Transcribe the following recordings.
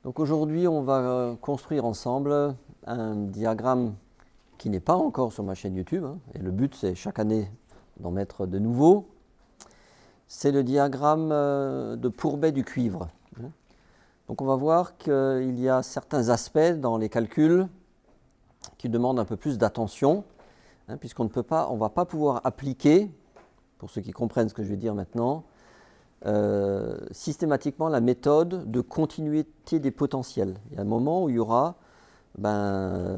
Donc aujourd'hui, on va construire ensemble un diagramme qui n'est pas encore sur ma chaîne YouTube, et le but c'est chaque année d'en mettre de nouveaux. C'est le diagramme de Pourbet du cuivre. Donc on va voir qu'il y a certains aspects dans les calculs qui demandent un peu plus d'attention, puisqu'on ne va pas pouvoir appliquer, pour ceux qui comprennent ce que je vais dire maintenant, systématiquement la méthode de continuité des potentiels. Il y a un moment où il y aura un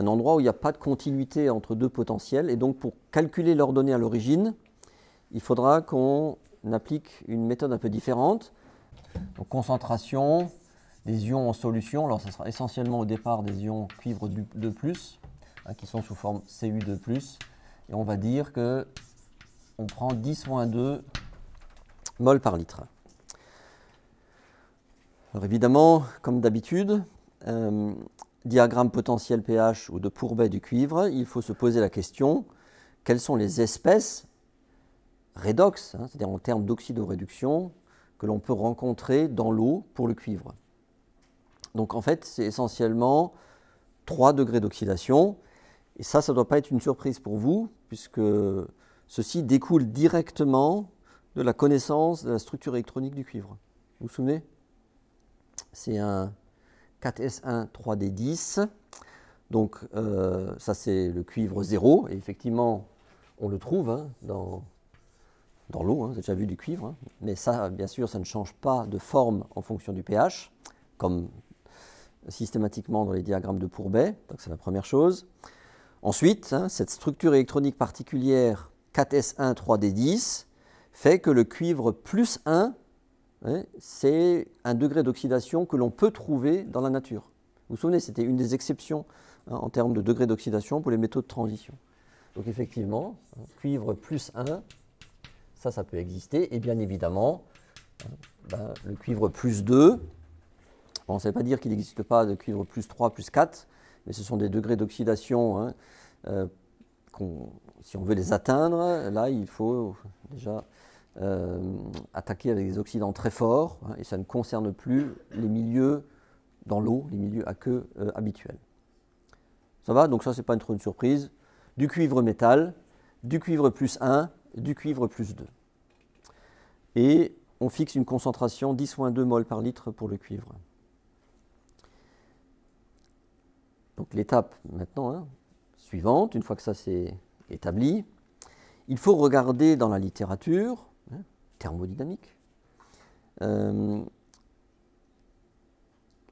endroit où il n'y a pas de continuité entre deux potentiels, et donc pour calculer leurs données à l'origine, il faudra qu'on applique une méthode un peu différente. Donc concentration des ions en solution, alors ce sera essentiellement au départ des ions cuivre 2+, qui sont sous forme Cu2+, et on va dire que on prend 10-2 mol par litre. Alors évidemment, comme d'habitude, diagramme potentiel pH ou de Pourbet du cuivre, il faut se poser la question, quelles sont les espèces redox, c'est-à-dire en termes d'oxydoréduction, que l'on peut rencontrer dans l'eau pour le cuivre. Donc en fait, c'est essentiellement 3 degrés d'oxydation, et ça ne doit pas être une surprise pour vous, puisque ceci découle directement de la connaissance de la structure électronique du cuivre. Vous vous souvenez? C'est un 4S1 3D10, donc ça c'est le cuivre 0, et effectivement on le trouve dans l'eau, vous avez déjà vu du cuivre, mais ça bien sûr ça ne change pas de forme en fonction du pH, comme systématiquement dans les diagrammes de Pourbet, donc c'est la première chose. Ensuite, cette structure électronique particulière 4S1 3D10 fait que le cuivre plus 1, c'est un degré d'oxydation que l'on peut trouver dans la nature. Vous vous souvenez, c'était une des exceptions en termes de degré d'oxydation pour les métaux de transition. Donc effectivement, cuivre plus 1, ça peut exister. Et bien évidemment, le cuivre plus 2, bon, ça ne veut pas dire qu'il n'existe pas de cuivre plus 3, plus 4, mais ce sont des degrés d'oxydation si on veut les atteindre, là il faut déjà attaquer avec des oxydants très forts, et ça ne concerne plus les milieux dans l'eau, les milieux aqueux habituels. Ça va? Donc ça, c'est pas trop une surprise. Du cuivre métal, du cuivre plus 1, du cuivre plus 2. Et on fixe une concentration 10-2 mol par litre pour le cuivre. Donc l'étape maintenant suivante, une fois que ça c'est établi, il faut regarder dans la littérature thermodynamique.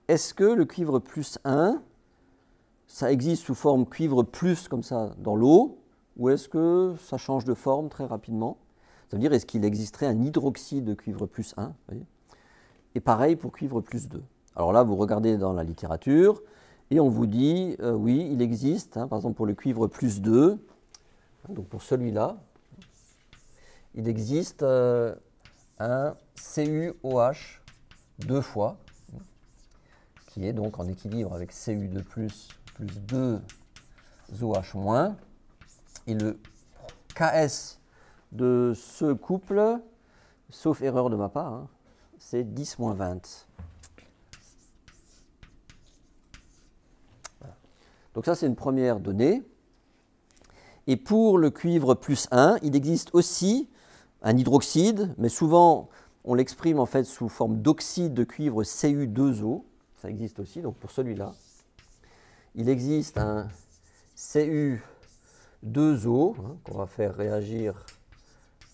Est-ce que le cuivre plus 1, ça existe sous forme cuivre plus comme ça dans l'eau, ou est-ce que ça change de forme très rapidement? Ça veut dire, est-ce qu'il existerait un hydroxyde de cuivre plus 1, et pareil pour cuivre plus 2. Alors là, vous regardez dans la littérature, et on vous dit, oui, il existe, par exemple pour le cuivre plus 2, donc pour celui-là, il existe un CuOH 2 fois, qui est donc en équilibre avec Cu2+, plus 2 OH-, et le Ks de ce couple, sauf erreur de ma part, c'est 10-20. Voilà. Donc ça c'est une première donnée. Et pour le cuivre plus 1, il existe aussi un hydroxyde, mais souvent on l'exprime en fait sous forme d'oxyde de cuivre Cu2O, ça existe aussi, donc pour celui-là. Il existe un Cu2O qu'on va faire réagir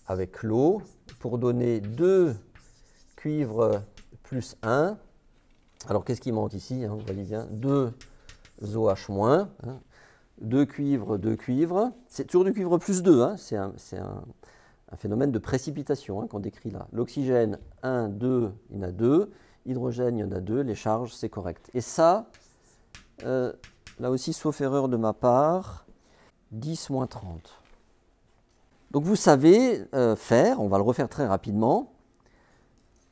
avec l'eau pour donner 2 cuivre plus 1. Alors qu'est-ce qui manque ici? Vous voyez bien, 2 OH-, 2 cuivre, 2 cuivre. C'est toujours du cuivre plus 2, c'est un phénomène de précipitation qu'on décrit là. L'oxygène, 1, 2, il y en a 2. Hydrogène, il y en a 2. Les charges, c'est correct. Et ça, là aussi, sauf erreur de ma part, 10-30. Donc vous savez faire, on va le refaire très rapidement,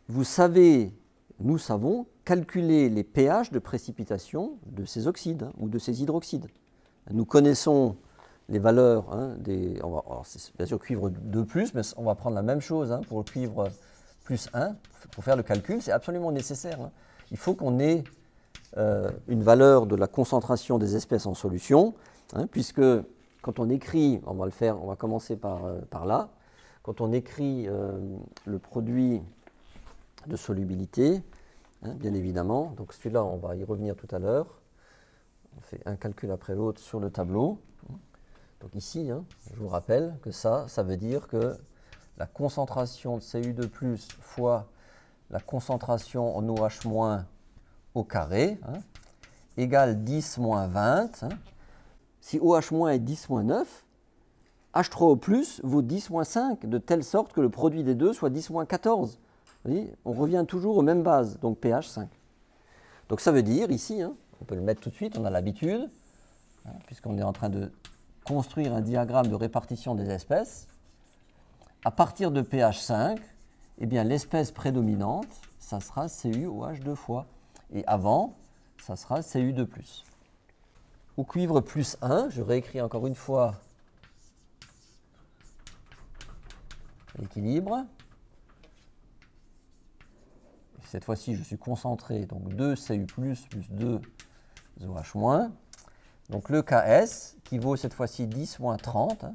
vous savez, nous savons, calculer les pH de précipitation de ces oxydes ou de ces hydroxydes. Nous connaissons les valeurs c'est bien sûr cuivre 2+, mais on va prendre la même chose pour le cuivre plus 1 pour faire le calcul, c'est absolument nécessaire. il faut qu'on ait une valeur de la concentration des espèces en solution, hein, puisque quand on écrit, on va le faire, on va commencer par là, quand on écrit le produit de solubilité, hein, bien évidemment, donc celui-là on va y revenir tout à l'heure, on fait un calcul après l'autre sur le tableau. Donc ici, hein, je vous rappelle que ça veut dire que la concentration de Cu2+ fois la concentration en OH- au carré, hein, égale 10 moins 20. Hein. Si OH- est 10 moins 9, H3O+ vaut 10 moins 5, de telle sorte que le produit des deux soit 10 moins 14. Vous voyez, on revient toujours aux mêmes bases, donc pH 5. Donc ça veut dire ici, hein, on peut le mettre tout de suite, on a l'habitude, hein, puisqu'on est en train de construire un diagramme de répartition des espèces. À partir de pH 5, eh bien l'espèce prédominante, ça sera CuOH 2 fois. Et avant, ça sera Cu2+. Au cuivre plus 1, je réécris encore une fois l'équilibre. Cette fois-ci, je suis concentré, donc 2 Cu+, plus 2 OH-. Donc le Ks, qui vaut cette fois-ci 10 moins 30. Hein.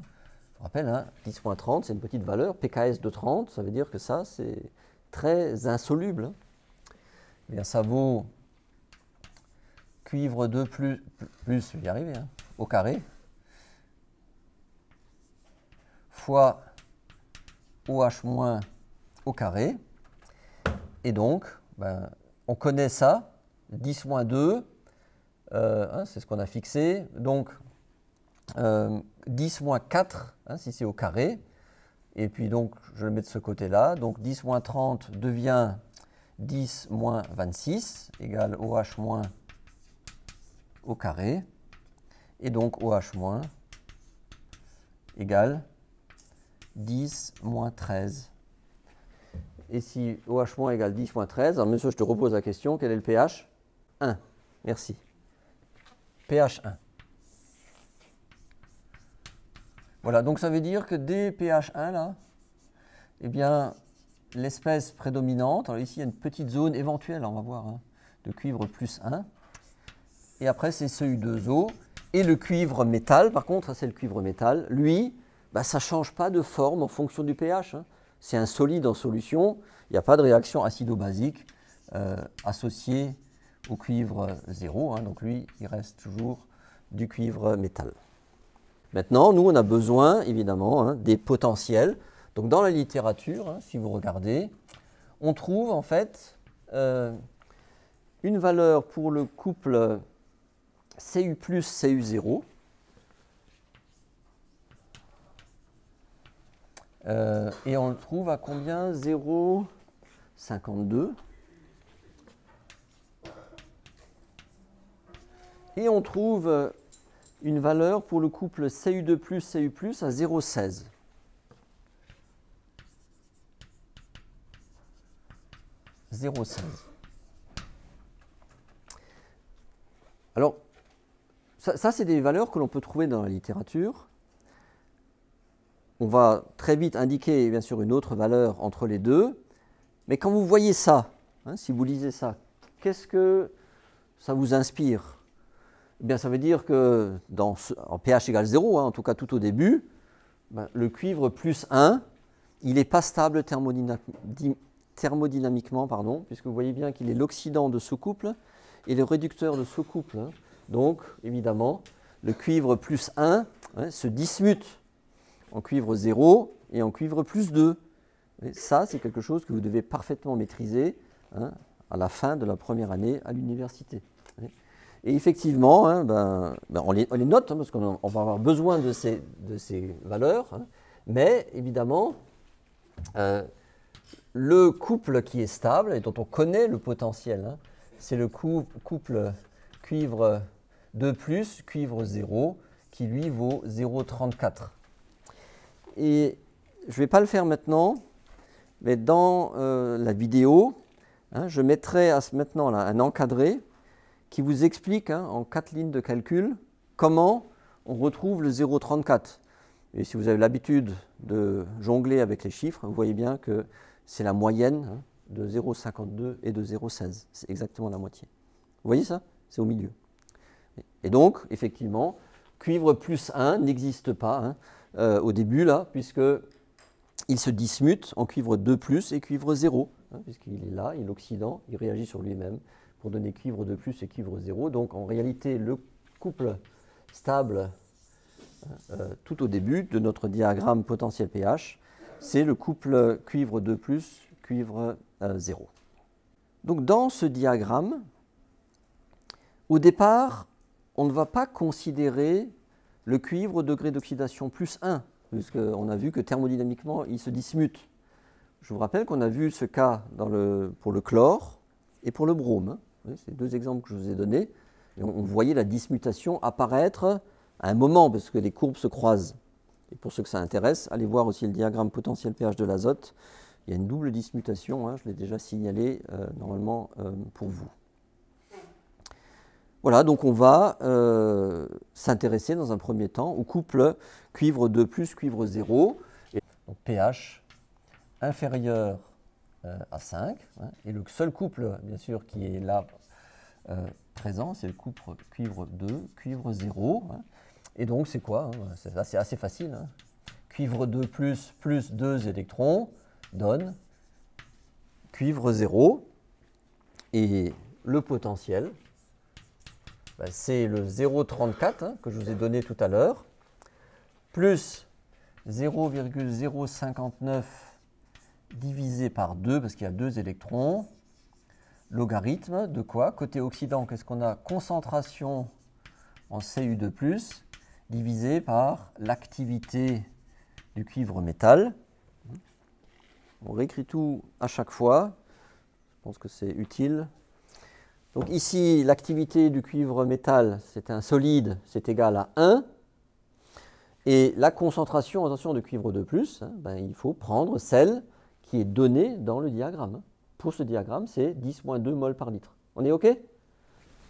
Je vous rappelle, hein, 10 moins 30, c'est une petite valeur. PKS de 30, ça veut dire que ça, c'est très insoluble. Hein. Eh bien, ça vaut cuivre 2 plus je vais y arriver, hein, au carré, fois OH- au carré. Et donc, ben, on connaît ça, 10 moins 2, hein, c'est ce qu'on a fixé. Donc, 10 moins 4, hein, si c'est au carré. Et puis donc, je le mets de ce côté-là. Donc, 10 moins 30 devient 10 moins 26, égale OH- au carré. Et donc, OH- égale 10 moins 13. Et si OH- égale 10 moins 13, alors monsieur, je te repose la question, quel est le pH? 1. Merci. pH 1. Voilà, donc ça veut dire que dès pH 1, là, eh bien, l'espèce prédominante, alors ici il y a une petite zone éventuelle, on va voir, hein, de cuivre plus 1. Et après, c'est Cu2O. Et le cuivre métal, par contre, c'est le cuivre métal, lui, bah, ça ne change pas de forme en fonction du pH. Hein. C'est un solide en solution, il n'y a pas de réaction acido-basique associée au cuivre 0. Hein. Donc lui, il reste toujours du cuivre métal. Maintenant, nous, on a besoin, évidemment, hein, des potentiels. Donc dans la littérature, hein, si vous regardez, on trouve en fait une valeur pour le couple Cu+, Cu0. Et on le trouve à combien? 0,52. Et on trouve une valeur pour le couple Cu2+, Cu+, à 0,16. Alors, ça c'est des valeurs que l'on peut trouver dans la littérature. On va très vite indiquer, bien sûr, une autre valeur entre les deux. Mais quand vous voyez ça, hein, si vous lisez ça, qu'est-ce que ça vous inspire? Eh bien, ça veut dire que en pH égale 0, hein, en tout cas tout au début, ben, le cuivre plus 1, il n'est pas stable thermodynamiquement, puisque vous voyez bien qu'il est l'oxydant de ce couple et le réducteur de ce couple. Hein. Donc, évidemment, le cuivre plus 1 hein, se dismute en cuivre 0 et en cuivre plus 2. Et ça, c'est quelque chose que vous devez parfaitement maîtriser hein, à la fin de la première année à l'université. Et effectivement, hein, on les note, hein, parce qu'on va avoir besoin de ces valeurs, hein, mais évidemment, le couple qui est stable et dont on connaît le potentiel, hein, c'est le couple cuivre 2+, cuivre 0, qui lui vaut 0,34. Et je ne vais pas le faire maintenant, mais dans la vidéo, hein, je mettrai maintenant là, un encadré qui vous explique hein, en 4 lignes de calcul comment on retrouve le 0,34. Et si vous avez l'habitude de jongler avec les chiffres, vous voyez bien que c'est la moyenne hein, de 0,52 et de 0,16. C'est exactement la moitié. Vous voyez ça? C'est au milieu. Et donc, effectivement, cuivre plus 1 n'existe pas au début, là, puisqu'il se dismute en cuivre 2 plus et cuivre 0. Puisqu'il est là, il est l'oxydant, il réagit sur lui-même pour donner cuivre 2 plus et cuivre 0. Donc, en réalité, le couple stable tout au début de notre diagramme potentiel pH, c'est le couple cuivre 2 plus, cuivre 0. Donc dans ce diagramme, au départ, on ne va pas considérer le cuivre au degré d'oxydation plus 1, puisqu'on a vu que thermodynamiquement, il se dismute. Je vous rappelle qu'on a vu ce cas pour le chlore et pour le brome. C'est deux exemples que je vous ai donnés. Et on voyait la dismutation apparaître à un moment, parce que les courbes se croisent. Et pour ceux que ça intéresse, allez voir aussi le diagramme potentiel pH de l'azote. Il y a une double dismutation, je l'ai déjà signalé normalement pour vous. Voilà, donc on va s'intéresser dans un premier temps au couple cuivre 2 plus, cuivre 0. Et donc pH inférieur à 5. Et le seul couple, bien sûr, qui est là présent, c'est le couple cuivre 2, cuivre 0. Et donc, c'est quoi? C'est assez facile. Cuivre 2 plus 2 électrons donne cuivre 0. Et le potentiel, c'est le 0,34 que je vous ai donné tout à l'heure, plus 0,059 divisé par 2, parce qu'il y a 2 électrons, logarithme de quoi? Côté oxydant, qu'est-ce qu'on a? Concentration en Cu2+, divisé par l'activité du cuivre métal. On réécrit tout à chaque fois. Je pense que c'est utile. Donc ici, l'activité du cuivre métal, c'est un solide, c'est égal à 1. Et la concentration, attention, de cuivre 2+, il faut prendre celle qui est donnée dans le diagramme. Pour ce diagramme, c'est 10-2 mol par litre. On est OK?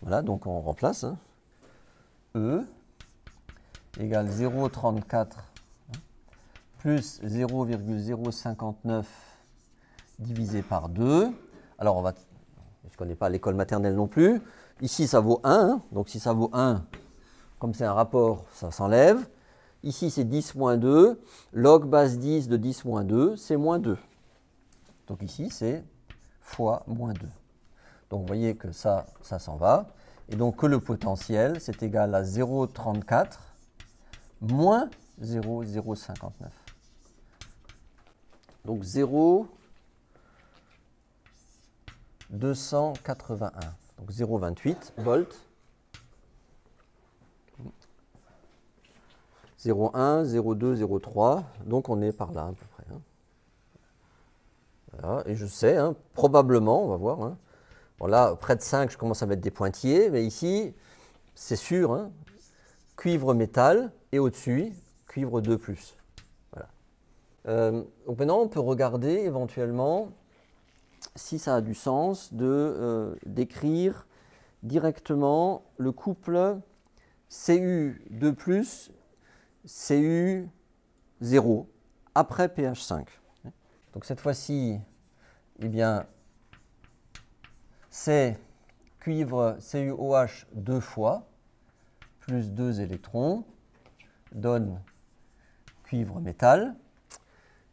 Voilà, donc on remplace. E égale 0,34 plus 0,059 divisé par 2. Alors, on va, puisqu'on n'est pas à l'école maternelle non plus, ici ça vaut 1, donc si ça vaut 1, comme c'est un rapport, ça s'enlève. Ici c'est 10-2, log base 10 de 10-2, c'est moins 2. Donc ici c'est fois moins 2. Donc vous voyez que ça s'en va. Et donc que le potentiel, c'est égal à 0,34 moins 0,059. Donc 0,281. Donc 0,28 volts. 0,1, 0,2, 0,3. Donc on est par là à peu près. Voilà. Et je sais, probablement, on va voir. Bon, là, près de 5, je commence à mettre des pointillés, mais ici, c'est sûr, cuivre métal, et au-dessus, cuivre 2 plus. Voilà. Donc maintenant, on peut regarder éventuellement si ça a du sens d'écrire directement le couple Cu2 plus, Cu0, après pH 5. Donc cette fois-ci, eh bien, c'est cuivre CuOH 2 fois, plus 2 électrons, donne cuivre métal.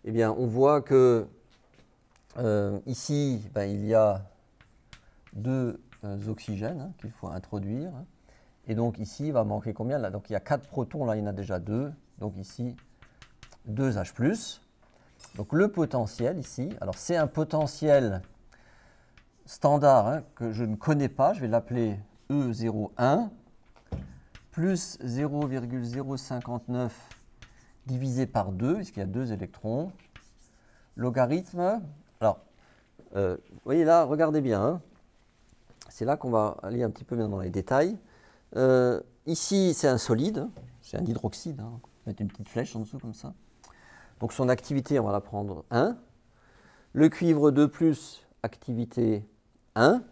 Eh bien, on voit que ici, il y a 2 oxygènes qu'il faut introduire. Et donc ici, il va manquer combien là? Donc il y a 4 protons, là il y en a déjà 2. Donc ici, 2 H+. Donc le potentiel ici, alors c'est un potentiel standard que je ne connais pas, je vais l'appeler E01 plus 0,059 divisé par 2, puisqu'il y a 2 électrons, logarithme. Alors, vous voyez là, regardez bien, c'est là qu'on va aller un petit peu bien dans les détails. Ici, c'est un solide, c'est un hydroxyde, on va mettre une petite flèche en dessous comme ça. Donc son activité, on va la prendre 1. Le cuivre 2 plus, activité 1.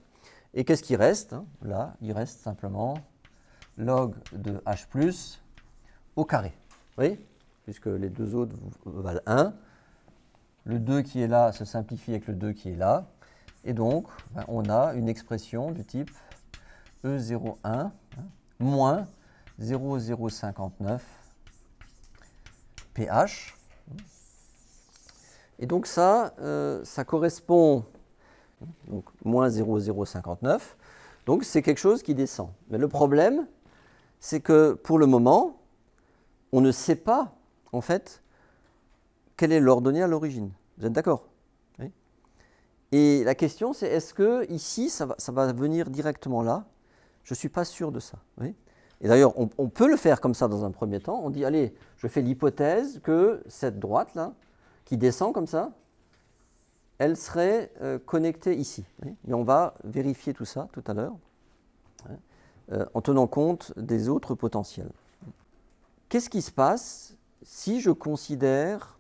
Et qu'est-ce qui reste? Là, il reste simplement log de H+ au carré. Vous voyez? Puisque les deux autres valent 1. Le 2 qui est là se simplifie avec le 2 qui est là. Et donc, on a une expression du type E01 moins 0,059 pH. Et donc ça correspond, donc moins 0,059, donc c'est quelque chose qui descend. Mais le problème, c'est que pour le moment, on ne sait pas, en fait, quelle est l'ordonnée à l'origine. Vous êtes d'accord? Oui. Et la question, c'est est-ce que ici, ça va venir directement là? Je ne suis pas sûr de ça. Oui. Et d'ailleurs, on peut le faire comme ça dans un premier temps. On dit, allez, je fais l'hypothèse que cette droite-là, qui descend comme ça, elle serait connectée ici. Oui. Mais on va vérifier tout ça tout à l'heure, en tenant compte des autres potentiels. Qu'est-ce qui se passe si je considère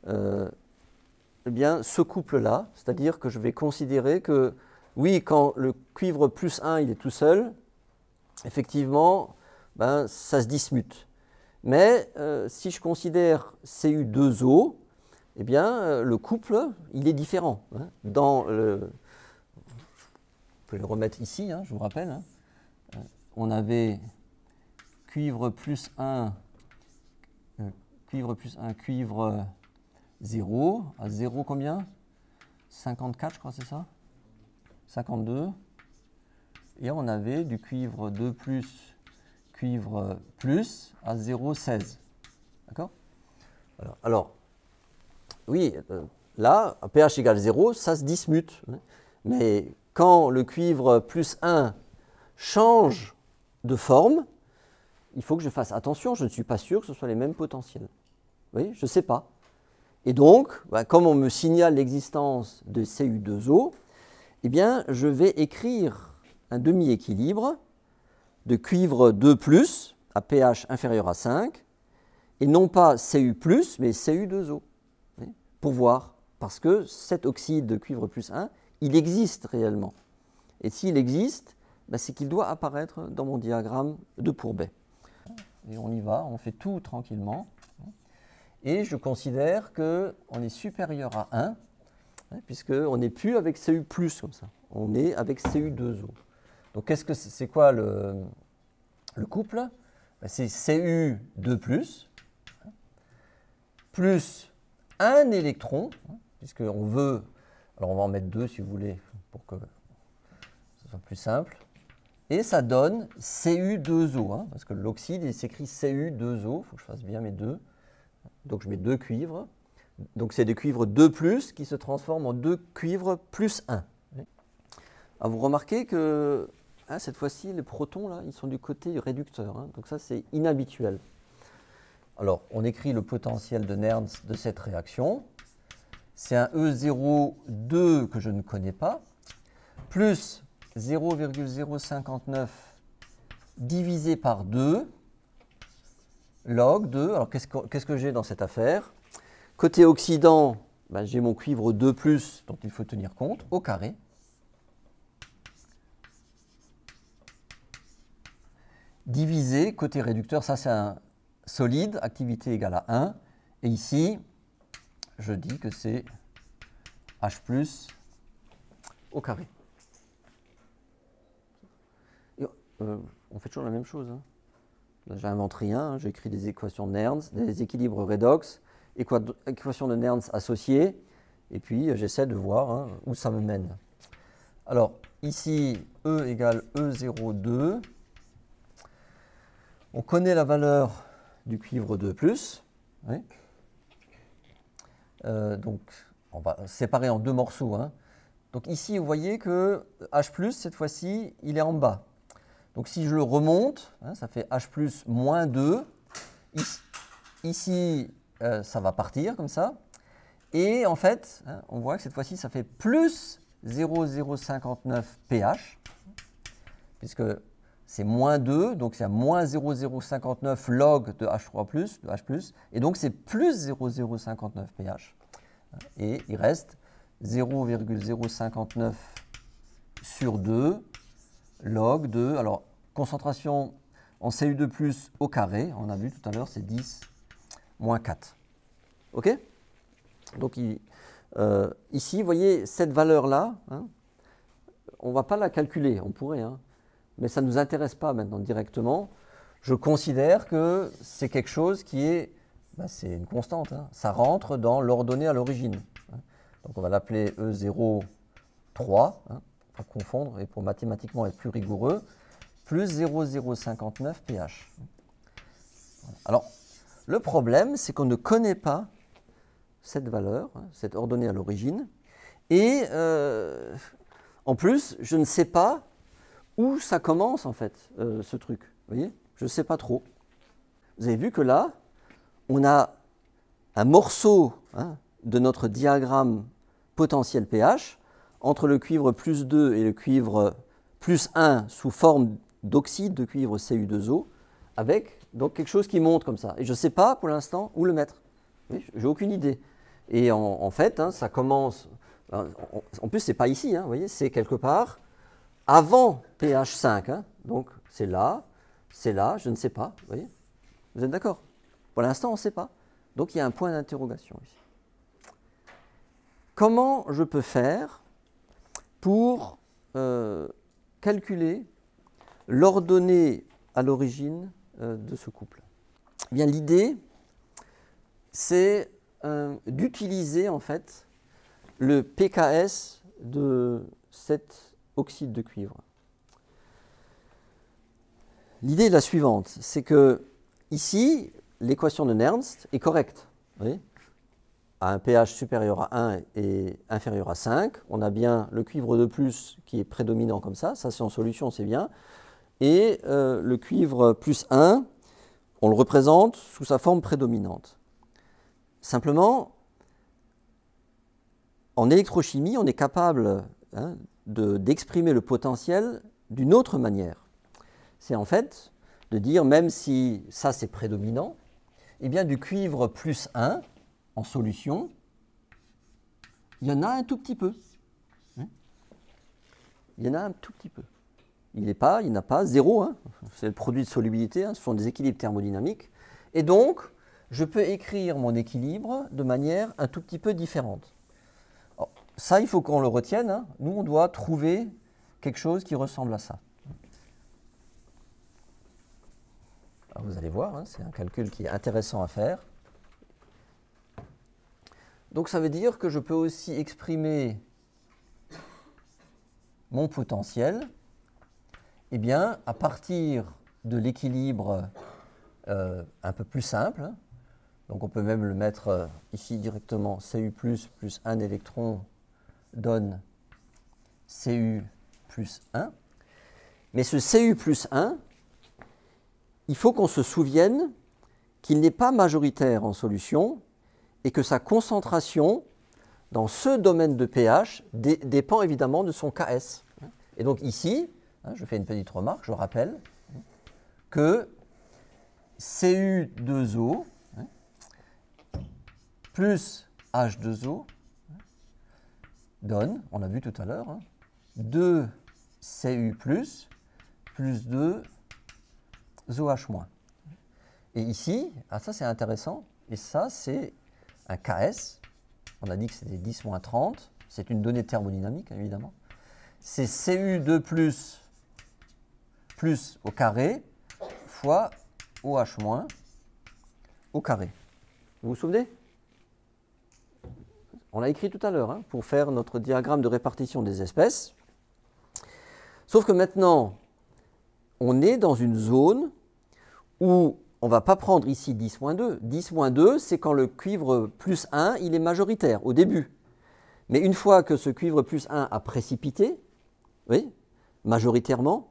eh bien, ce couple-là, c'est-à-dire que je vais considérer que, oui, quand le cuivre plus 1 il est tout seul, effectivement, ça se dismute. Mais si je considère Cu2O, eh bien, le couple, il est différent. Hein. Je peux le remettre ici, hein, je vous rappelle. Hein. On avait cuivre plus 1, cuivre 0, à 0 combien? 54, je crois, c'est ça? 52. Et on avait du cuivre 2 plus, cuivre plus à 0,16. D'accord? Alors, oui, là, à pH égale 0, ça se dismute. Mais quand le cuivre plus 1 change de forme, il faut que je fasse attention, je ne suis pas sûr que ce soit les mêmes potentiels. Vous voyez, je ne sais pas. Et donc, comme on me signale l'existence de Cu2O, eh bien, je vais écrire un demi-équilibre de cuivre 2+, à pH inférieur à 5, et non pas Cu+, mais Cu2O, pour voir, parce que cet oxyde de cuivre plus 1, il existe réellement. Et s'il existe, c'est qu'il doit apparaître dans mon diagramme de Pourbet. Et on y va, on fait tout tranquillement. Et je considère qu'on est supérieur à 1, puisqu'on n'est plus avec Cu+, comme ça. On est avec Cu2O. Donc, c'est quoi le couple? C'est Cu2+, plus un électron, puisqu'on veut, alors on va en mettre 2 si vous voulez, pour que ce soit plus simple, et ça donne Cu2O, parce que l'oxyde, il s'écrit Cu2O, il faut que je fasse bien mes 2, donc je mets 2 cuivres, donc c'est des cuivres 2+, qui se transforment en 2 cuivres plus 1. Alors vous remarquez que cette fois-ci, les protons, là, ils sont du côté du réducteur, donc ça c'est inhabituel. Alors, on écrit le potentiel de Nernst de cette réaction. C'est un E02 que je ne connais pas, plus 0,059 divisé par 2, log 2. Alors, qu'est-ce que j'ai dans cette affaire? Côté oxydant, j'ai mon cuivre 2+, dont il faut tenir compte, au carré. Divisé, côté réducteur, ça c'est un solide, activité égale à 1. Et ici, je dis que c'est H+ au carré. On fait toujours la même chose. J'invente rien, j'écris des équations de Nernst, des équilibres redox, équations de Nernst associées, et puis j'essaie de voir où ça me mène. Alors, ici, E égale E02. On connaît la valeur du cuivre 2+. Oui. Donc, on va séparer en 2 morceaux. Donc ici, vous voyez que H+, cette fois-ci, il est en bas. Donc si je le remonte, ça fait H+ moins 2. Ici, ça va partir comme ça. Et en fait, on voit que cette fois-ci, ça fait plus 0,059 pH, puisque c'est moins 2, donc c'est à moins 0,059 log de H3+, de H+, et donc c'est plus 0,059 pH. Et il reste 0,059 sur 2 log de, alors concentration en Cu2+ au carré, on a vu tout à l'heure, c'est 10 moins 4. OK? Donc Ici, vous voyez, cette valeur-là, hein, on ne va pas la calculer, on pourrait, hein, mais ça ne nous intéresse pas maintenant directement. Je considère que c'est quelque chose qui est, c'est une constante, hein, ça rentre dans l'ordonnée à l'origine. Hein. Donc on va l'appeler E03, hein, pour pas confondre et pour mathématiquement être plus rigoureux, plus 0,059 pH. Alors, le problème, c'est qu'on ne connaît pas cette valeur, hein, cette ordonnée à l'origine, et en plus, je ne sais pas où ça commence en fait, ce truc. Vous voyez, je ne sais pas trop. Vous avez vu que là, on a un morceau, hein, de notre diagramme potentiel pH entre le cuivre plus 2 et le cuivre plus 1 sous forme d'oxyde de cuivre Cu2O, avec donc quelque chose qui monte comme ça. Et je ne sais pas pour l'instant où le mettre. Oui, je n'ai aucune idée. Et en fait, hein, ça commence. En plus, ce n'est pas ici, hein, vous voyez, c'est quelque part avant pH 5. Hein, donc c'est là, je ne sais pas. Vous voyez, vous êtes d'accord? Pour l'instant, on ne sait pas. Donc il y a un point d'interrogation ici. Comment je peux faire pour calculer l'ordonnée à l'origine de ce couple? Eh bien, l'idée, c'est d'utiliser en fait le pKs de cet oxyde de cuivre. L'idée est la suivante, c'est que ici, l'équation de Nernst est correcte. Vous voyez, à un pH supérieur à 1 et inférieur à 5, on a bien le cuivre de plus qui est prédominant comme ça c'est en solution, c'est bien, et le cuivre plus 1, on le représente sous sa forme prédominante. Simplement, en électrochimie, on est capable, hein, d'exprimer le potentiel d'une autre manière. C'est en fait de dire, même si ça c'est prédominant, eh bien du cuivre plus 1 en solution, il y en a un tout petit peu. Il y en a un tout petit peu. Il n'y a pas 0, hein. C'est le produit de solubilité, hein. Ce sont des équilibres thermodynamiques. Et donc, je peux écrire mon équilibre de manière un tout petit peu différente. Alors, ça, il faut qu'on le retienne, hein. Nous, on doit trouver quelque chose qui ressemble à ça. Alors, vous allez voir, hein, c'est un calcul qui est intéressant à faire. Donc ça veut dire que je peux aussi exprimer mon potentiel, eh bien, à partir de l'équilibre un peu plus simple. Hein. Donc on peut même le mettre ici directement, Cu plus 1 électron donne Cu plus 1. Mais ce Cu plus 1, il faut qu'on se souvienne qu'il n'est pas majoritaire en solution, et que sa concentration dans ce domaine de pH dépend évidemment de son Ks. Et donc ici, hein, je fais une petite remarque, je rappelle que Cu2O plus H2O donne, on l'a vu tout à l'heure, hein, 2 Cu plus 2 OH-. Et ici, ah, ça c'est intéressant, et ça c'est un Ks, on a dit que c'était 10-30, c'est une donnée thermodynamique évidemment, c'est Cu2 plus au carré fois OH- au carré. Vous vous souvenez? On l'a écrit tout à l'heure, hein, pour faire notre diagramme de répartition des espèces. Sauf que maintenant, on est dans une zone où on ne va pas prendre ici 10-2. 10-2, c'est quand le cuivre plus 1, il est majoritaire au début. Mais une fois que ce cuivre plus 1 a précipité, oui, majoritairement,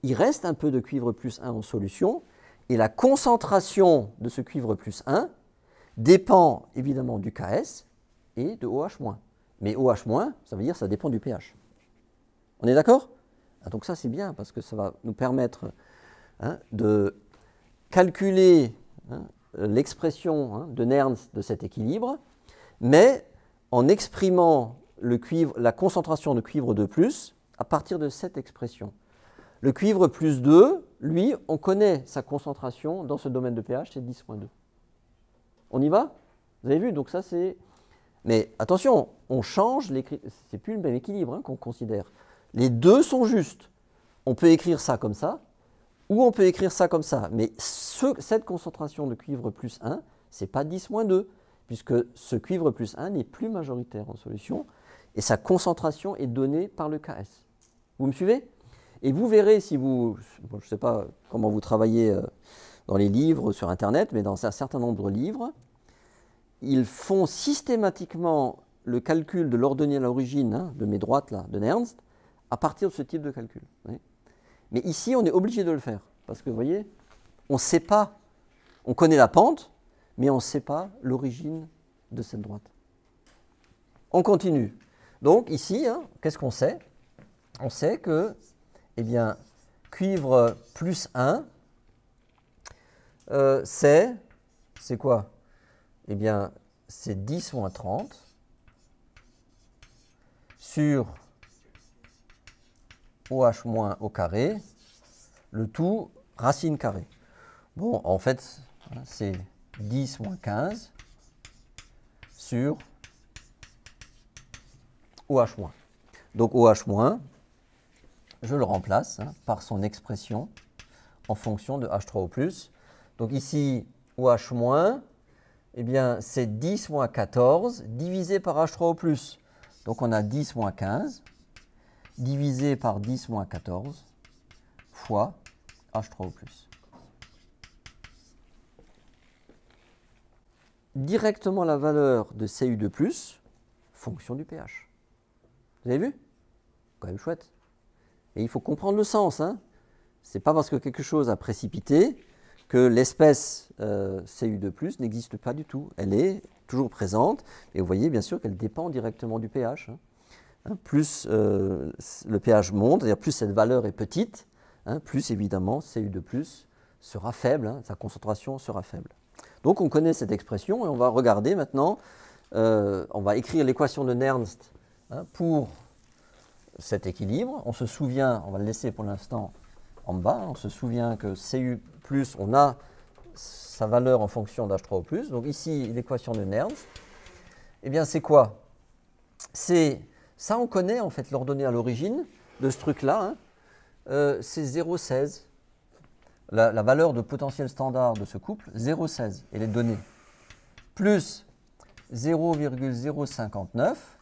il reste un peu de cuivre plus 1 en solution, et la concentration de ce cuivre plus 1 dépend évidemment du Ks et de OH-. Mais OH-, ça veut dire que ça dépend du pH. On est d'accord? Donc ça c'est bien, parce que ça va nous permettre, hein, de calculer, hein, l'expression, hein, de Nernst de cet équilibre, mais en exprimant le cuivre, la concentration de cuivre de plus à partir de cette expression. Le cuivre plus 2, lui, on connaît sa concentration dans ce domaine de pH, c'est 10-2. On y va? Vous avez vu? Donc ça c'est Mais attention, on change, c'est plus le même équilibre qu'on considère. Les deux sont justes. On peut écrire ça comme ça, ou on peut écrire ça comme ça. Mais cette concentration de cuivre plus 1, ce n'est pas 10 moins 2, puisque ce cuivre plus 1 n'est plus majoritaire en solution, et sa concentration est donnée par le Ks. Vous me suivez? Et vous verrez si vous, bon, je ne sais pas comment vous travaillez dans les livres, sur Internet, mais dans un certain nombre de livres, ils font systématiquement le calcul de l'ordonnée à l'origine, de mes droites là, de Nernst, à partir de ce type de calcul. Oui. Mais ici, on est obligé de le faire, parce que vous voyez, on ne sait pas, on connaît la pente, mais on ne sait pas l'origine de cette droite. On continue. Donc ici, qu'est-ce qu'on sait? On sait que, eh bien, cuivre plus 1, c'est quoi? Eh bien, c'est 10 moins 30 sur OH moins au carré, le tout racine carrée. Bon, en fait, c'est 10 moins 15 sur OH moins. Donc OH moins, je le remplace par son expression en fonction de H3O+. Donc ici, OH moins, eh bien, c'est 10 moins 14 divisé par H3O+. Donc on a 10 moins 15 divisé par 10 moins 14 fois H3O+. Directement la valeur de Cu2+, fonction du pH. Vous avez vu? Quand même chouette. Et il faut comprendre le sens. Ce n'est pas parce que quelque chose a précipité que l'espèce Cu2+ n'existe pas du tout. Elle est toujours présente. Et vous voyez bien sûr qu'elle dépend directement du pH. Plus le pH monte, c'est-à-dire plus cette valeur est petite, plus évidemment Cu2+ sera faible, sa concentration sera faible. Donc on connaît cette expression et on va regarder maintenant, on va écrire l'équation de Nernst pour cet équilibre. On se souvient, on va le laisser pour l'instant en bas, on se souvient que Cu+, on a sa valeur en fonction d'H3O+. Donc ici, l'équation de Nernst, eh bien c'est quoi? C'est, ça on connaît en fait l'ordonnée à l'origine de ce truc-là, c'est 0,16. La valeur de potentiel standard de ce couple, 0,16, elle est donnée, plus 0,059.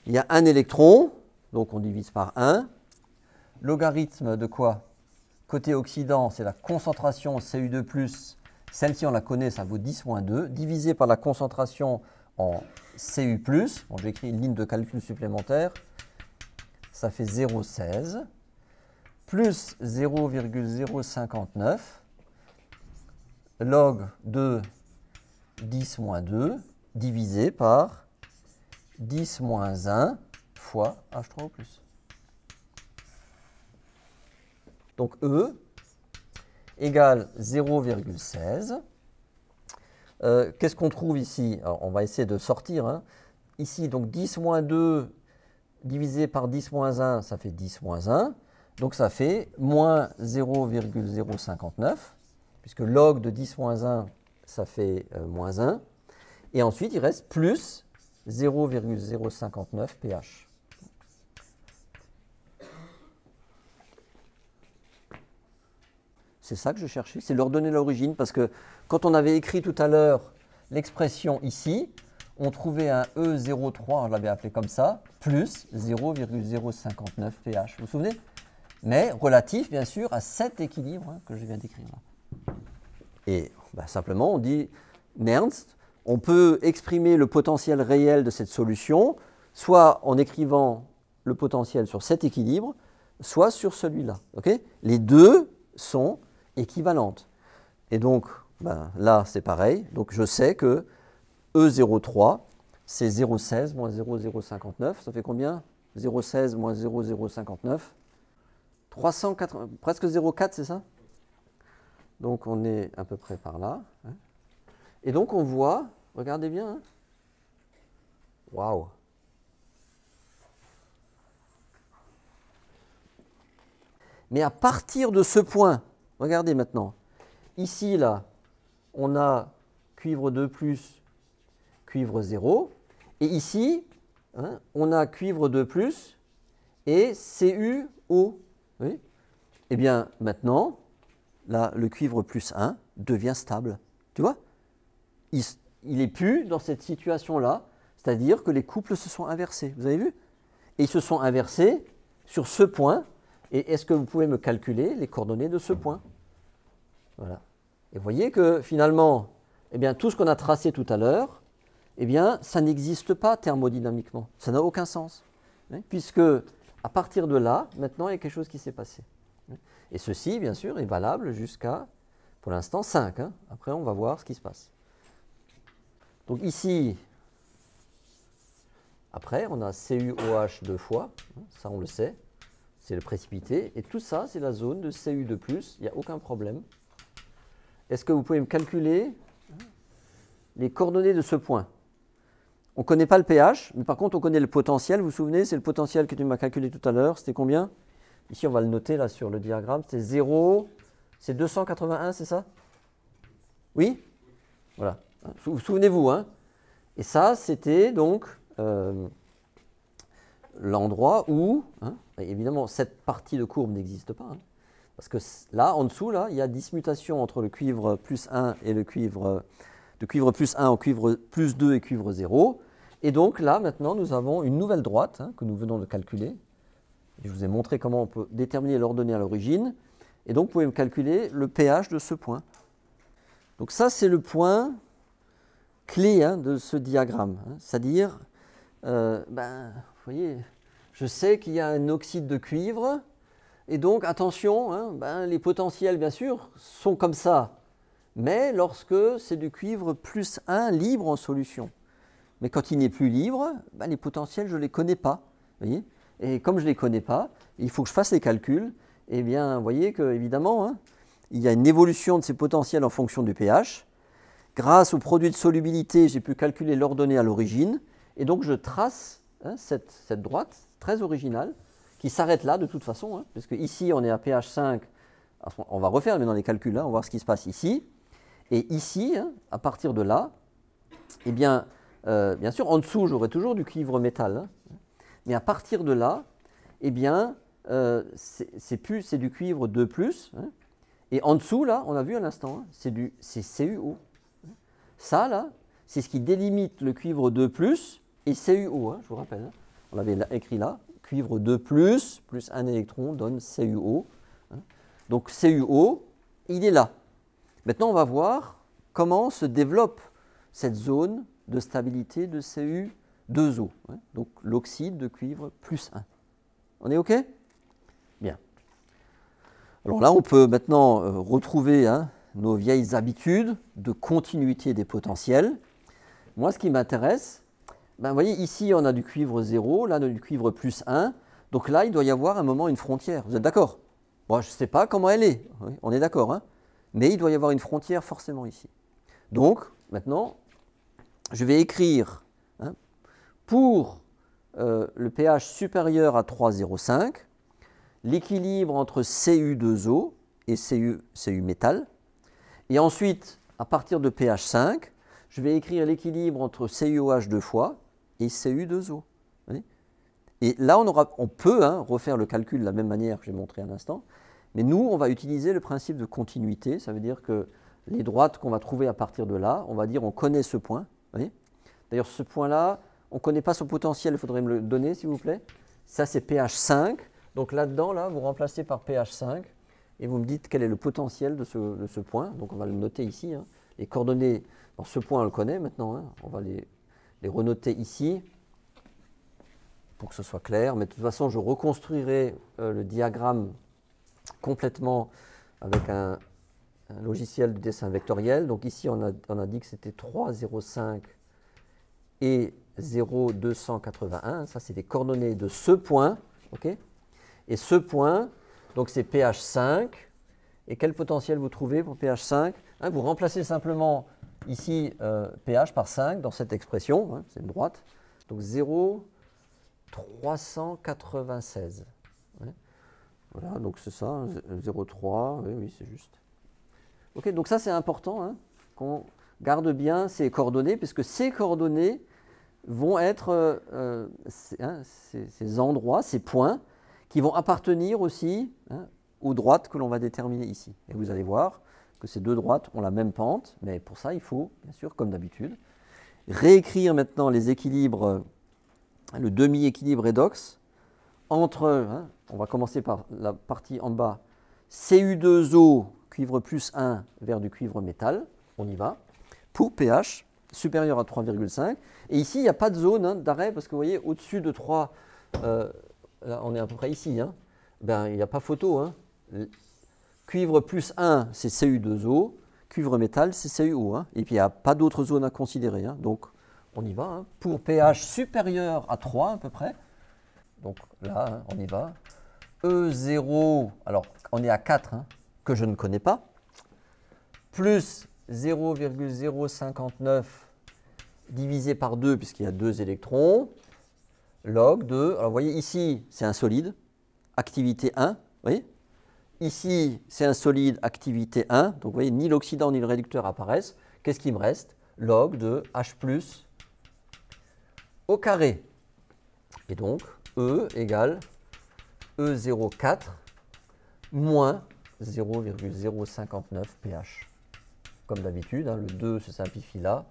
Il y a un électron, donc on divise par 1. Logarithme de quoi? Côté oxydant, c'est la concentration Cu2+, celle-ci on la connaît, ça vaut 10 moins 2, divisé par la concentration en Cu+, bon, j'écris une ligne de calcul supplémentaire, ça fait 0,16, plus 0,059, log de 10 moins 2, divisé par 10 moins 1 fois H3O+. Donc E égale 0,16. Qu'est-ce qu'on trouve ici? Alors, on va essayer de sortir. Ici, donc 10 moins 2 divisé par 10 moins 1, ça fait 10 moins 1. Donc ça fait moins 0,059, puisque log de 10 moins 1, ça fait moins 1. Et ensuite, il reste plus 0,059 pH. C'est ça que je cherchais, c'est leur donner l'origine, parce que quand on avait écrit tout à l'heure l'expression ici, on trouvait un E03, je l'avais appelé comme ça, plus 0,059 pH. Vous vous souvenez? Mais relatif, bien sûr, à cet équilibre que je viens d'écrire là. Et simplement, on dit, Nernst, on peut exprimer le potentiel réel de cette solution, soit en écrivant le potentiel sur cet équilibre, soit sur celui-là. Okay? Les deux sont équivalentes. Et donc, là, c'est pareil. Donc, je sais que E03, c'est 0,16 moins 0,059. Ça fait combien? 0,16 moins 0,059. 380, presque 0,4, c'est ça? Donc, on est à peu près par là. Et donc, on voit, regardez bien. Waouh! Mais à partir de ce point, regardez maintenant, ici, là, on a cuivre 2+, cuivre 0. Et ici, hein, on a cuivre 2+, et CuO. Oui. Eh bien, maintenant, là, le cuivre +1 devient stable. Tu vois? Il n'est plus dans cette situation-là, c'est-à-dire que les couples se sont inversés. Vous avez vu? Et ils se sont inversés sur ce point. Et est-ce que vous pouvez me calculer les coordonnées de ce point? Voilà. Et vous voyez que finalement, eh bien, tout ce qu'on a tracé tout à l'heure, eh bien, ça n'existe pas thermodynamiquement. Ça n'a aucun sens. Hein, puisque à partir de là, maintenant, il y a quelque chose qui s'est passé. Et ceci, bien sûr, est valable jusqu'à, pour l'instant, 5. Hein. Après, on va voir ce qui se passe. Donc ici, après, on a CuOH 2 fois. Hein, ça, on le sait. C'est le précipité. Et tout ça, c'est la zone de Cu2+. Il n'y a aucun problème. Est-ce que vous pouvez me calculer les coordonnées de ce point? On ne connaît pas le pH, mais par contre, on connaît le potentiel. Vous vous souvenez, c'est le potentiel que tu m'as calculé tout à l'heure. C'était combien? Ici, on va le noter là sur le diagramme. C'est 0, c'est 281, c'est ça? Oui? Voilà. Souvenez-vous. Hein? Et ça, c'était donc l'endroit où, hein, évidemment, cette partie de courbe n'existe pas. Hein, parce que là, en dessous, là, il y a dismutation entre le cuivre +1 et le cuivre, de cuivre +1 au cuivre +2 et cuivre 0. Et donc là, maintenant, nous avons une nouvelle droite hein, que nous venons de calculer. Je vous ai montré comment on peut déterminer l'ordonnée à l'origine. Et donc, vous pouvez me calculer le pH de ce point. Donc ça, c'est le point clé hein, de ce diagramme. Hein, c'est-à-dire, vous voyez, je sais qu'il y a un oxyde de cuivre. Et donc, attention, hein, les potentiels, bien sûr, sont comme ça. Mais lorsque c'est du cuivre +1 libre en solution. Mais quand il n'est plus libre, les potentiels, je ne les connais pas. Voyez, et comme je ne les connais pas, il faut que je fasse les calculs. Et bien, vous voyez qu'évidemment, hein, il y a une évolution de ces potentiels en fonction du pH. Grâce au produit de solubilité, j'ai pu calculer l'ordonnée à l'origine. Et donc, je trace hein, cette droite très originale qui s'arrête là de toute façon. Hein, parce que ici, on est à pH 5. On va refaire maintenant les calculs, hein, on va voir ce qui se passe ici. Et ici, hein, à partir de là, eh bien sûr, en dessous, j'aurai toujours du cuivre métal. Hein, mais à partir de là, eh bien, c'est du cuivre 2+. Hein, et en dessous, là, on a vu à l'instant, hein, c'est CuO. Ça, là, c'est ce qui délimite le cuivre 2+, et CuO, hein, je vous rappelle. Hein, on l'avait écrit là, cuivre 2+, plus un électron donne CuO. Hein. Donc CuO, il est là. Maintenant, on va voir comment se développe cette zone de stabilité de Cu2O, hein, donc l'oxyde de cuivre +1. On est OK? Bien. Alors là, on peut maintenant retrouver hein, nos vieilles habitudes de continuité des potentiels. Moi, ce qui m'intéresse, vous voyez, ici, on a du cuivre 0, là, on a du cuivre +1. Donc là, il doit y avoir un moment une frontière. Vous êtes d'accord? Bon, je ne sais pas comment elle est, oui, on est d'accord, hein, mais il doit y avoir une frontière forcément ici. Donc, maintenant, je vais écrire hein, pour le pH supérieur à 3,05, l'équilibre entre Cu2O et Cu métal. Et ensuite, à partir de pH 5, je vais écrire l'équilibre entre CuOH 2 fois et Cu2O. Et là, on peut hein, refaire le calcul de la même manière que j'ai montré à l'instant, mais nous, on va utiliser le principe de continuité. Ça veut dire que les droites qu'on va trouver à partir de là, on va dire on connaît ce point. D'ailleurs, ce point-là, on ne connaît pas son potentiel, il faudrait me le donner, s'il vous plaît. Ça, c'est pH 5. Donc là-dedans, là, vous remplacez par pH 5 et vous me dites quel est le potentiel de ce point. Donc on va le noter ici. Hein. Les coordonnées, dans ce point, on le connaît maintenant. Hein. On va les renoter ici pour que ce soit clair. Mais de toute façon, je reconstruirai le diagramme complètement avec un logiciel de dessin vectoriel. Donc ici, on a dit que c'était 3,05 et 0,281. Ça, c'est les coordonnées de ce point. Okay, et ce point, donc c'est pH 5. Et quel potentiel vous trouvez pour pH 5 hein, vous remplacez simplement ici pH par 5 dans cette expression. Hein, c'est une droite. Donc 0,396. Ouais. Voilà, donc c'est ça, 0,3, oui, c'est juste. Ok, donc ça c'est important hein, garde bien ces coordonnées, puisque ces coordonnées vont être ces endroits, ces points, qui vont appartenir aussi aux droites que l'on va déterminer ici. Et vous allez voir que ces deux droites ont la même pente, mais pour ça, il faut, bien sûr, comme d'habitude, réécrire maintenant les équilibres, le demi-équilibre redox, entre, on va commencer par la partie en bas, Cu2O, cuivre plus 1 vers du cuivre métal, on y va, pour pH supérieur à 3,5. Et ici, il n'y a pas de zone d'arrêt, parce que vous voyez, au-dessus de 3, là, on est à peu près ici, ben, il n'y a pas photo. Cuivre plus 1, c'est Cu2O, cuivre métal, c'est CuO. Et puis, il n'y a pas d'autres zones à considérer. Donc, on y va. Pour pH supérieur à 3 à peu près, donc là, on y va. E0, alors on est à 4, que je ne connais pas, plus 0,059 divisé par 2, puisqu'il y a 2 électrons, log de, alors vous voyez ici, c'est un solide, activité 1, vous voyez. Ici, c'est un solide, activité 1, donc vous voyez, ni l'oxydant ni le réducteur apparaissent. Qu'est-ce qui me reste? Log de H plus au carré. Et donc, E égale E04 moins 0,059 pH. Comme d'habitude, le 2 se simplifie là,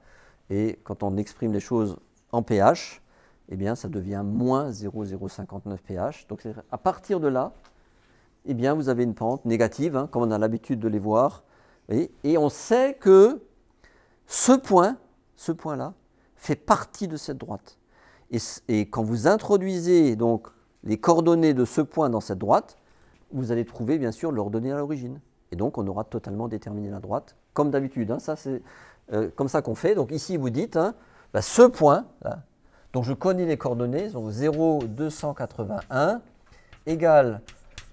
et quand on exprime les choses en pH, eh bien, ça devient moins 0,059 pH. Donc, à partir de là, eh bien, vous avez une pente négative, comme on a l'habitude de les voir, et on sait que ce point-là, fait partie de cette droite. Et quand vous introduisez donc les coordonnées de ce point dans cette droite, vous allez trouver bien sûr l'ordonnée à l'origine. Et donc on aura totalement déterminé la droite, comme d'habitude. Ça c'est comme ça qu'on fait. Donc ici vous dites, ce point, là, dont je connais les coordonnées, donc 0,281 égale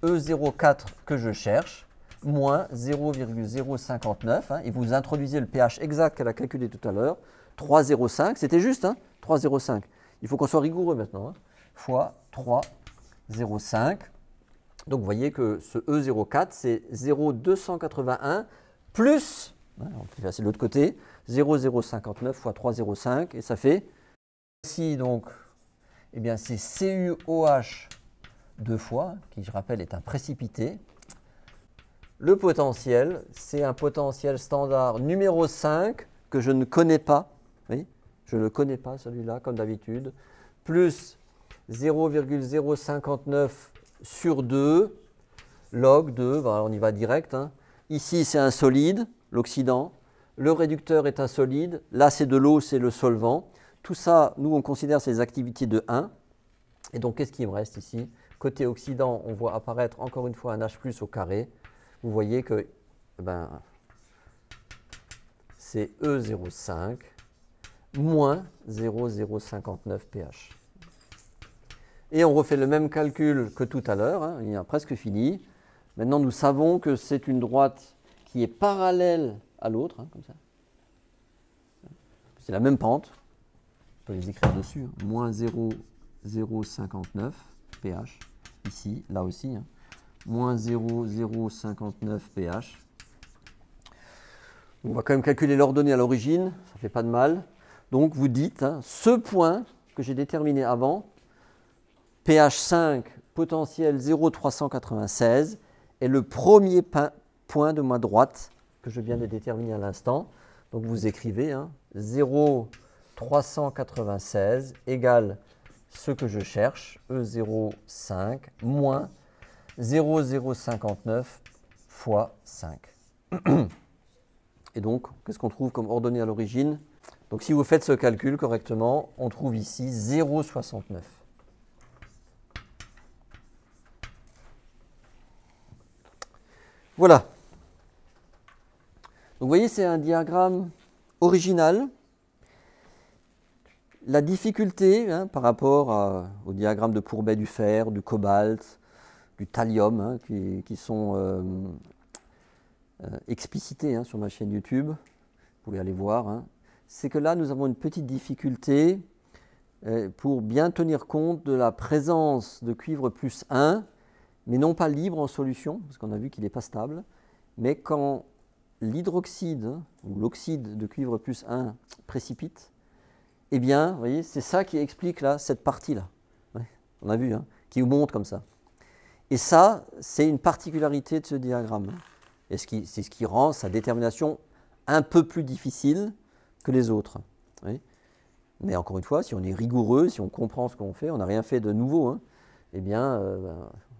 E04 que je cherche, moins 0,059. Et vous introduisez le pH exact qu'elle a calculé tout à l'heure, 3,05. C'était juste, 3,05. Il faut qu'on soit rigoureux maintenant, fois 3,05. Donc vous voyez que ce E04, c'est 0,281 plus, on peut passer de l'autre côté, 0,059 fois 3,05, et ça fait, ici donc, eh bien c'est CuOH deux fois, qui je rappelle est un précipité. Le potentiel, c'est un potentiel standard numéro 5 que je ne connais pas, oui, je ne le connais pas celui-là comme d'habitude, plus 0,059 sur 2, log de, on y va direct. Ici c'est un solide, l'oxydant, le réducteur est un solide, là c'est de l'eau, c'est le solvant. Tout ça, nous on considère ces activités de 1. Et donc qu'est-ce qui me reste ici? Côté oxydant, on voit apparaître encore une fois un H+ au carré. Vous voyez que c'est E05 moins 0,059 pH. Et on refait le même calcul que tout à l'heure, il a presque fini. Maintenant, nous savons que c'est une droite qui est parallèle à l'autre, comme ça. C'est la même pente. On peut les écrire dessus, moins 0,059 pH, ici, là aussi, moins 0,059 pH. On va quand même calculer l'ordonnée à l'origine, ça ne fait pas de mal. Donc vous dites, ce point que j'ai déterminé avant, pH 5, potentiel 0,396, est le premier point de ma droite que je viens de déterminer à l'instant. Donc vous écrivez 0,396 égale ce que je cherche, E05 moins 0,059 fois 5. Et donc, qu'est-ce qu'on trouve comme ordonnée à l'origine? Donc si vous faites ce calcul correctement, on trouve ici 0,69. Voilà. Donc vous voyez, c'est un diagramme original. La difficulté par rapport au diagramme de Pourbet du fer, du cobalt, du thallium, qui sont explicités sur ma chaîne YouTube, vous pouvez aller voir, c'est que là nous avons une petite difficulté pour bien tenir compte de la présence de cuivre plus 1, mais non pas libre en solution, parce qu'on a vu qu'il n'est pas stable, mais quand l'hydroxyde ou l'oxyde de cuivre plus 1 précipite, eh bien, vous voyez, c'est ça qui explique là, cette partie-là. Ouais, on a vu, hein, qui monte comme ça. Et ça, c'est une particularité de ce diagramme. Et c'est ce qui rend sa détermination un peu plus difficile que les autres. Oui. Mais encore une fois, si on est rigoureux, si on comprend ce qu'on fait, on n'a rien fait de nouveau, hein, eh bien,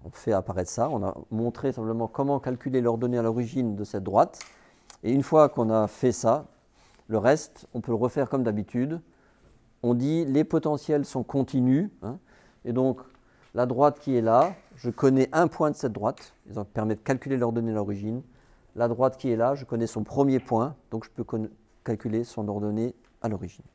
on fait apparaître ça. On a montré simplement comment calculer l'ordonnée à l'origine de cette droite. Et une fois qu'on a fait ça, le reste, on peut le refaire comme d'habitude. On dit les potentiels sont continus, hein, et donc la droite qui est là, je connais un point de cette droite, ça permet de calculer l'ordonnée à l'origine. La droite qui est là, je connais son premier point, donc je peux calculer son ordonnée à l'origine.